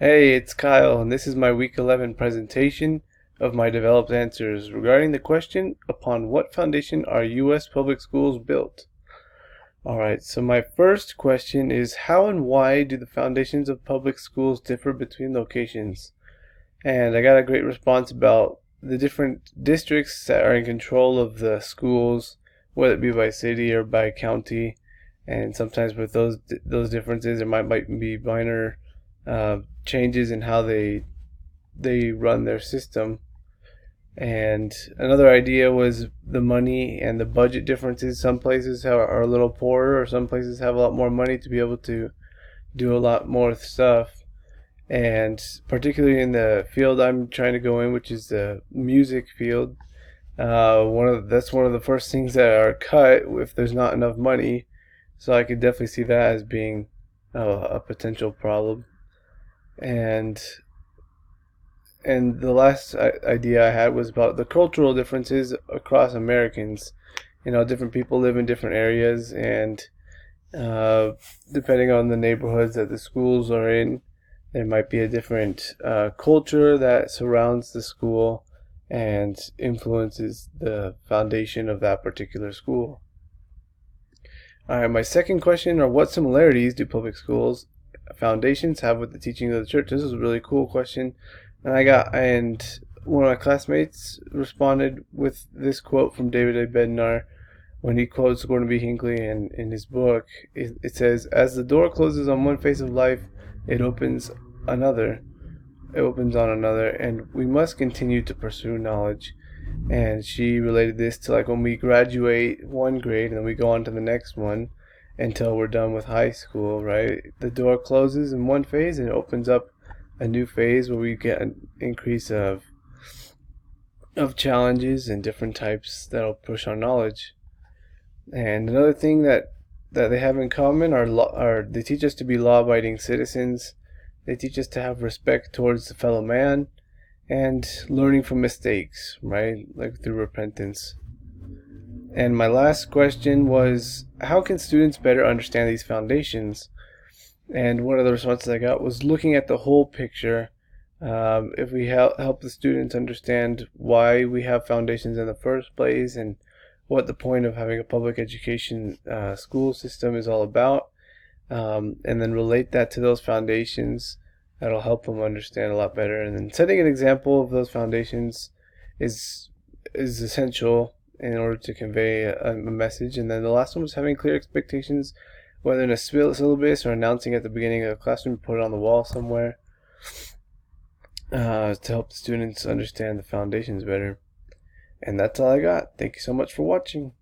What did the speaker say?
Hey, it's Kyle, and this is my week 11 presentation of my developed answers regarding the question, upon what foundation are U.S. public schools built? Alright, so my first question is, how and why do the foundations of public schools differ between locations? And I got a great response about the different districts that are in control of the schools, whether it be by city or by county. And sometimes with those differences, there might be minor changes in how they run their system. And another idea was the money and the budget differences. Some places are a little poorer, or some places have a lot more money to be able to do a lot more stuff. And particularly in the field I'm trying to go in, which is the music field, that's one of the first things that are cut if there's not enough money. So I could definitely see that as being a potential problem. And the last idea I had was about the cultural differences across Americans. Different people live in different areas, and uh, depending on the neighborhoods that the schools are in, there might be a different culture that surrounds the school and influences the foundation of that particular school. All right, my second question are, what similarities do public schools foundations have with the teaching of the church? This is a really cool question. And one of my classmates responded with this quote from David A. Bednar when he quotes Gordon B. Hinckley in his book. It says, "As the door closes on one phase of life, it opens another. It opens on another, and we must continue to pursue knowledge." And she related this to like when we graduate one grade and then we go on to the next one until we're done with high school, right? The door closes in one phase and it opens up a new phase where we get an increase of challenges and different types that'll push our knowledge. And another thing that they have in common are they teach us to be law-abiding citizens. They teach us to have respect towards the fellow man and learning from mistakes, right? Like through repentance. And my last question was, how can students better understand these foundations? And one of the responses I got was looking at the whole picture. If we help the students understand why we have foundations in the first place and what the point of having a public education school system is all about, and then relate that to those foundations, that'll help them understand a lot better. And then setting an example of those foundations is essential in order to convey a message. And then the last one was having clear expectations, whether in a syllabus or announcing at the beginning of the classroom, put it on the wall somewhere, to help the students understand the foundations better. And that's all I got. Thank you so much for watching.